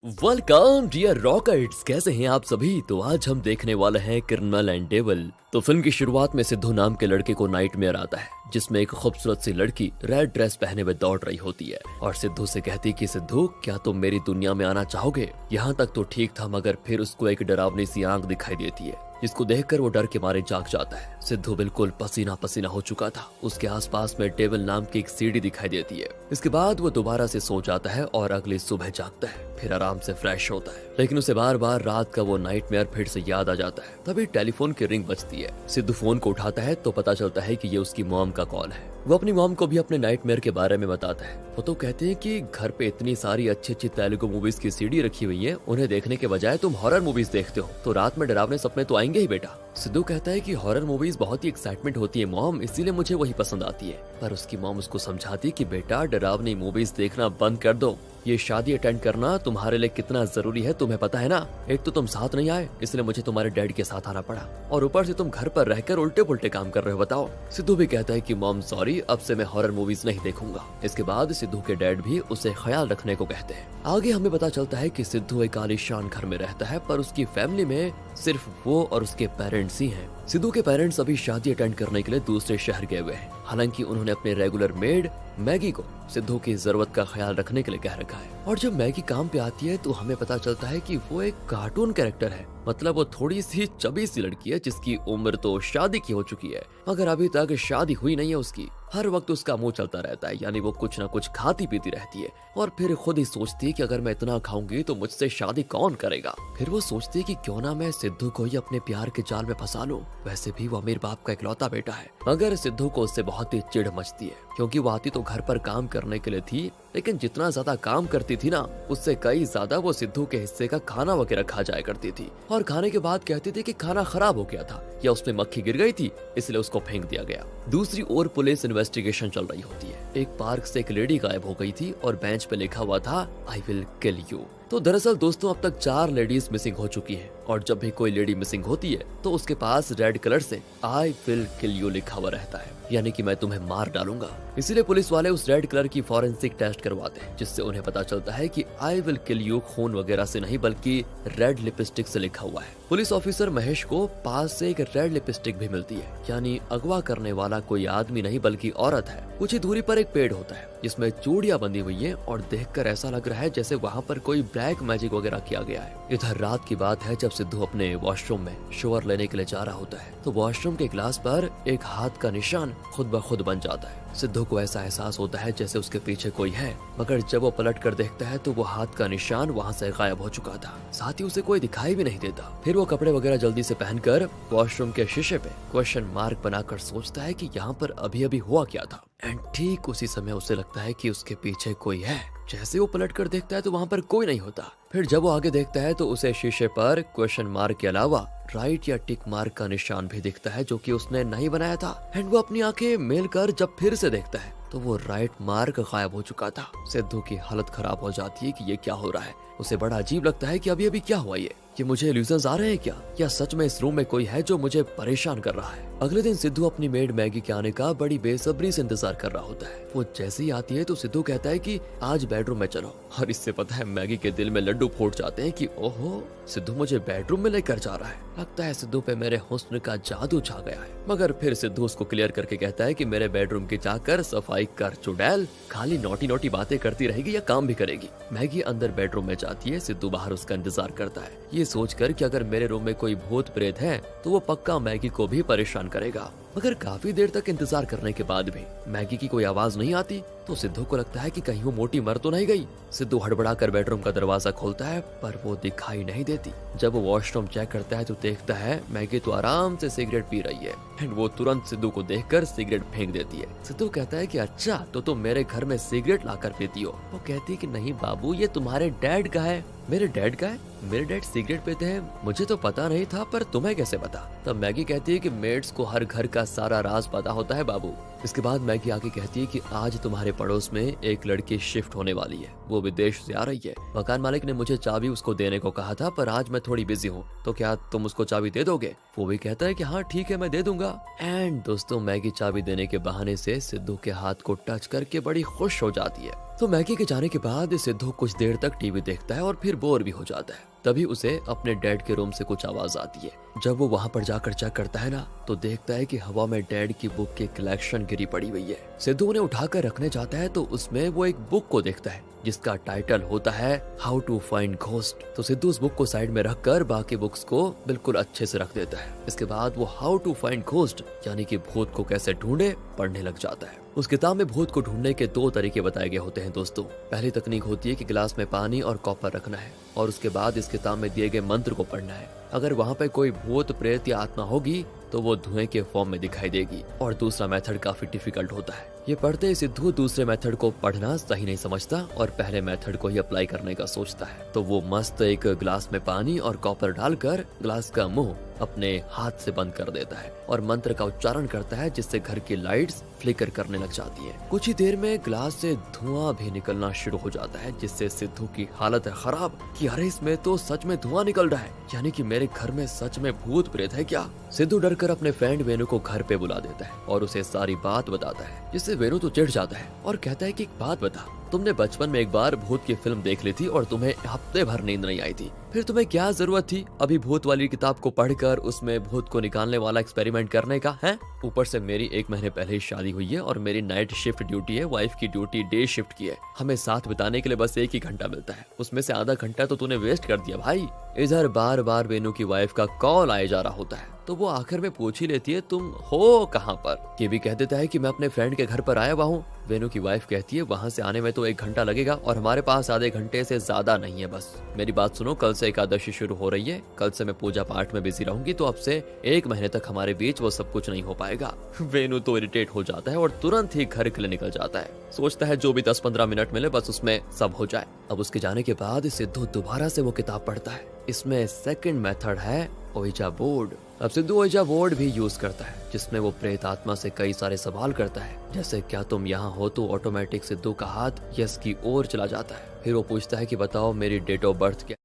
Welcome dear rockets, कैसे हैं आप सभी। तो आज हम देखने वाले हैं क्रिमिनल एंड डेविल। तो फिल्म की शुरुआत में सिद्धू नाम के लड़के को नाइटमेयर आता है, जिसमें एक खूबसूरत सी लड़की रेड ड्रेस पहने हुए दौड़ रही होती है और सिद्धू से कहती कि सिद्धू, क्या तुम मेरी दुनिया में आना चाहोगे। यहाँ तक तो ठीक था, मगर फिर उसको एक डरावनी सी आंख दिखाई देती है, जिसको देखकर वो डर के मारे जाग जाता है। सिद्धू बिल्कुल पसीना पसीना हो चुका था। उसके आसपास में डेविल नाम की एक सीढ़ी दिखाई देती है। इसके बाद वो दोबारा से सो जाता है और अगली सुबह जागता है, फिर आराम से फ्रेश होता है। लेकिन उसे बार बार रात का वो नाइटमेयर फिर से याद आ जाता है। तभी टेलीफोन की रिंग बजती है। सिद्धू फोन को उठाता है तो पता चलता है कि ये उसकी मॉम का कॉल है। वो अपनी मॉम को भी अपने नाइटमेयर के बारे में बताता है। वो तो कहते हैं कि घर पे इतनी सारी अच्छी अच्छी तेलुगु मूवीज की सीडी रखी हुई है, उन्हें देखने के बजाय तुम हॉरर मूवीज देखते हो, तो रात में डरावने सपने तो आएंगे ही बेटा। सिद्धू कहता है कि हॉरर मूवीज बहुत ही एक्साइटमेंट होती है मॉम, इसीलिए मुझे वही पसंद आती है। पर उसकी मॉम उसको समझाती कि बेटा, डरावनी मूवीज देखना बंद कर दो। ये शादी अटेंड करना तुम्हारे लिए कितना जरूरी है तुम्हें पता है ना। एक तो तुम साथ नहीं आए, इसलिए मुझे तुम्हारे डैड के साथ आना पड़ा, और ऊपर से तुम घर पर रहकर उल्टे पुल्टे काम कर रहे हो। बताओ। सिद्धू भी कहता है कि मॉम सॉरी, अब से मैं हॉरर मूवीज नहीं देखूंगा। इसके बाद सिद्धू के डैड भी उसे ख्याल रखने को कहते हैं। आगे हमें पता चलता है कि सिद्धू एक आलीशान घर में रहता है, पर उसकी फैमिली में सिर्फ वो और उसके पेरेंट्स ही हैं। सिद्धू के पेरेंट्स अभी शादी अटेंड करने के लिए दूसरे शहर गए हुए हैं। हालांकि उन्होंने अपने रेगुलर मेड मैगी को सिद्धू की जरूरत का ख्याल रखने के लिए कह रखा है। और जब मैगी काम पे आती है तो हमें पता चलता है कि वो एक कार्टून कैरेक्टर है। मतलब वो थोड़ी सी चबी सी लड़की है, जिसकी उम्र तो शादी की हो चुकी है, मगर अभी तक शादी हुई नहीं है उसकी। हर वक्त उसका मुंह चलता रहता है, यानी वो कुछ ना कुछ खाती पीती रहती है और फिर खुद ही सोचती है कि अगर मैं इतना खाऊंगी तो मुझसे शादी कौन करेगा। फिर वो सोचती है कि क्यों ना मैं सिद्धू को ही अपने प्यार के जाल में फंसा लूं। वैसे भी वो अमीर बाप का इकलौता बेटा है, मगर सिद्धू को उससे बहुत ही चिढ़ मचती है, क्योंकि वो आती तो घर पर काम करने के लिए थी, लेकिन जितना ज्यादा काम करती थी ना, उससे कई ज्यादा वो सिद्धू के हिस्से का खाना वगैरह खा जाया करती थी। और खाने के बाद कहती थी कि खाना खराब हो गया था या उसमें मक्खी गिर गई थी, इसलिए उसको फेंक दिया गया। दूसरी ओर पुलिस इन्वेस्टिगेशन चल रही होती है। एक पार्क से एक लेडी गायब हो गई थी और बेंच पे लिखा हुआ था आई विल किल यू। तो दरअसल दोस्तों, अब तक 4 लेडीज मिसिंग हो चुकी हैं, और जब भी कोई लेडी मिसिंग होती है तो उसके पास रेड कलर से आई विल किल यू लिखा हुआ रहता है, यानी कि मैं तुम्हें मार डालूंगा। इसीलिए पुलिस वाले उस रेड कलर की फॉरेंसिक टेस्ट करवाते हैं, जिससे उन्हें पता चलता है कि आई विल किल यू खून वगैरह से नहीं, बल्कि रेड लिपस्टिक से लिखा हुआ है। पुलिस ऑफिसर महेश को पास से एक रेड लिपस्टिक भी मिलती है, यानी अगवा करने वाला कोई आदमी नहीं बल्कि औरत है। कुछ ही दूरी पर एक पेड़ होता है जिसमें चूड़ियां बंधी हुई है, और देखकर ऐसा लग रहा है जैसे वहाँ पर कोई ब्लैक मैजिक वगैरह किया गया है। इधर रात की बात है, जब सिद्धू अपने वॉशरूम में शोवर लेने के लिए जा रहा होता है, तो वॉशरूम के ग्लास पर एक हाथ का निशान खुद ब खुद बन जाता है। सिद्धू को ऐसा एहसास होता है जैसे उसके पीछे कोई है, मगर जब वो पलट कर देखता है तो वो हाथ का निशान वहाँ से गायब हो चुका था, साथ ही उसे कोई दिखाई भी नहीं देता। फिर वो कपड़े वगैरह जल्दी से पहनकर वॉशरूम के शीशे पे क्वेश्चन मार्क बनाकर सोचता है कि यहाँ पर अभी अभी हुआ क्या था। एंड ठीक उसी समय उसे लगता है कि उसके पीछे कोई है। जैसे वो पलट कर देखता है तो वहाँ पर कोई नहीं होता। फिर जब वो आगे देखता है तो उसे शीशे पर क्वेश्चन मार्क के अलावा राइट या टिक मार्क का निशान भी दिखता है, जो कि उसने नहीं बनाया था। एंड वो अपनी आंखें मेल कर जब फिर से देखता है तो वो राइट मार्क गायब हो चुका था। सिद्धू की हालत खराब हो जाती है कि ये क्या हो रहा है। उसे बड़ा अजीब लगता है कि अभी अभी क्या हुआ, ये मुझे इल्यूजन्स आ रहे हैं क्या, या सच में इस रूम में कोई है जो मुझे परेशान कर रहा है। अगले दिन सिद्धू अपनी मेड मैगी के आने का बड़ी बेसब्री से इंतजार कर रहा होता है। वो जैसे ही आती है तो सिद्धू कहता है कि आज बेडरूम में चलो, और इससे पता है मैगी के दिल में लड्डू फूट जाते हैं कि ओहो, सिद्धू मुझे बेडरूम में लेकर जा रहा है। लगता है सिद्धू पे मेरे हुस्न का जादू छा गया है। मगर फिर सिद्धू उसको क्लियर करके कहता है कि मेरे बेडरूम की जाकर सफाई कर चुड़ैल, खाली नोटी नोटी बातें करती रहेगी या काम भी करेगी। मैगी अंदर बेडरूम में जाती है, सिद्धू बाहर उसका इंतजार करता है, ये सोचकर कि अगर मेरे रूम में कोई भूत प्रेत है तो वो पक्का मैगी को भी परेशान करेगा। मगर काफी देर तक इंतजार करने के बाद भी मैगी की कोई आवाज नहीं आती, तो सिद्धू को लगता है कि कहीं वो मोटी मर तो नहीं गई। सिद्धू हड़बड़ाकर बेडरूम का दरवाजा खोलता है, पर वो दिखाई नहीं देती। जब वो वॉशरूम चेक करता है तो देखता है मैगी तो आराम से सिगरेट पी रही है, एंड वो तुरंत सिद्धू को देखकर सिगरेट फेंक देती है। सिद्धू कहता है कि अच्छा, तो तुम मेरे घर में सिगरेट लाकर पीती हो। वो कहती है कि नहीं बाबू, ये तुम्हारे डैड का है। मेरे डैड का है? मेरे डैड सिगरेट पीते हैं? मुझे तो पता नहीं था, पर तुम्हें कैसे पता? तब मैगी कहती है कि मेड्स को हर घर का सारा राज पता होता है बाबू। इसके बाद मैगी आके कहती है कि आज तुम्हारे पड़ोस में एक लड़की शिफ्ट होने वाली है, वो विदेश से आ रही है। मकान मालिक ने मुझे चाबी उसको देने को कहा था, पर आज मैं थोड़ी बिजी हूँ, तो क्या तुम उसको चाबी दे दोगे? वो भी कहता है कि हाँ ठीक है, मैं दे दूंगा। एंड दोस्तों, मैगी चाबी देने के बहाने से सिद्धू के हाथ को टच करके बड़ी खुश हो जाती है। तो मैगी के जाने के बाद सिद्धू कुछ देर तक टीवी देखता है और फिर बोर भी हो जाता है। तभी उसे अपने डैड के रूम से कुछ आवाज आती है। जब वो वहाँ पर जाकर चेक करता है ना, तो देखता है कि हवा में डैड की बुक की कलेक्शन गिरी पड़ी हुई है। सिद्धू उन्हें उठाकर रखने जाता है तो उसमें वो एक बुक को देखता है जिसका टाइटल होता है हाउ टू फाइंड घोस्ट। तो सिद्धू उस बुक को साइड में रखकर बाकी बुक्स को बिल्कुल अच्छे से रख देता है। इसके बाद वो हाउ टू फाइंड घोस्ट यानी कि भूत को कैसे ढूंढे पढ़ने लग जाता है। उस किताब में भूत को ढूंढने के 2 तरीके बताए गए होते हैं दोस्तों। पहली तकनीक होती है कि गिलास में पानी और कॉपर रखना है और उसके बाद इस किताब में दिए गए मंत्र को पढ़ना है। अगर वहाँ पे कोई भूत प्रेत या आत्मा होगी तो वो धुएं के फॉर्म में दिखाई देगी। और दूसरा मेथड काफी डिफिकल्ट होता है। ये पढ़ते ही सिद्धू दूसरे मेथड को पढ़ना सही नहीं समझता और पहले मेथड को ही अप्लाई करने का सोचता है। तो वो मस्त एक गिलास में पानी और कॉपर डालकर गिलास का मुंह अपने हाथ से बंद कर देता है और मंत्र का उच्चारण करता है जिससे घर की लाइट्स फ्लिकर करने लग जाती है। कुछ ही देर में गिलास से धुआं भी निकलना शुरू हो जाता है जिससे सिद्धू की हालत है खराब कि अरे इसमें तो सच में धुआं निकल रहा है, यानी कि मेरे घर में सच में भूत प्रेत है क्या। सिद्धू डरकर अपने फ्रेंड वेणु को घर पे बुला देता है और उसे सारी बात बताता है, जिससे वेणु तो चिढ़ जाता है और कहता है कि एक बात बता, तुमने बचपन में एक बार भूत की फिल्म देख ली थी और तुम्हें हफ्ते भर नींद नहीं आई थी, फिर तुम्हें क्या जरूरत थी अभी भूत वाली किताब को पढ़कर उसमें भूत को निकालने वाला एक्सपेरिमेंट करने का है। ऊपर से मेरी 1 महीने पहले ही शादी हुई है और मेरी नाइट शिफ्ट ड्यूटी है, वाइफ की ड्यूटी डे शिफ्ट की है। हमें साथ बिताने के लिए बस 1 ही घंटा मिलता है, उसमें से आधा घंटा तो तूने वेस्ट कर दिया भाई। इधर बार बार वेणु की वाइफ का कॉल आए जा रहा होता है तो वो आखिर में पूछ ही लेती है तुम हो कहाँ पर। ये भी कह देता है कि मैं अपने फ्रेंड के घर पर आया हुआ हूँ। वेणु की वाइफ कहती है वहाँ से आने में तो 1 घंटा लगेगा और हमारे पास आधे घंटे से ज्यादा नहीं है। बस मेरी बात सुनो, कल से एकादशी शुरू हो रही है, कल से मैं पूजा पाठ में बिजी रहूंगी तो अब से 1 महीने तक हमारे बीच वो सब कुछ नहीं हो पाएगा। वेणु तो इरिटेट हो जाता है और तुरंत ही घर के लिए निकल जाता है। सोचता है जो भी 10-15 मिनट मिले बस उसमें सब हो जाए। अब उसके जाने के बाद सिद्धू दोबारा से वो किताब पढ़ता है। इसमें सेकंड मेथड है ओइजा बोर्ड। अब सिद्धू ओइजा बोर्ड भी यूज करता है जिसमें वो प्रेत आत्मा से कई सारे सवाल करता है, जैसे क्या तुम यहाँ हो, तो ऑटोमेटिक सिद्धू का हाथ यस की ओर चला जाता है। फिर वो पूछता है कि बताओ मेरी डेट ऑफ बर्थ क्या।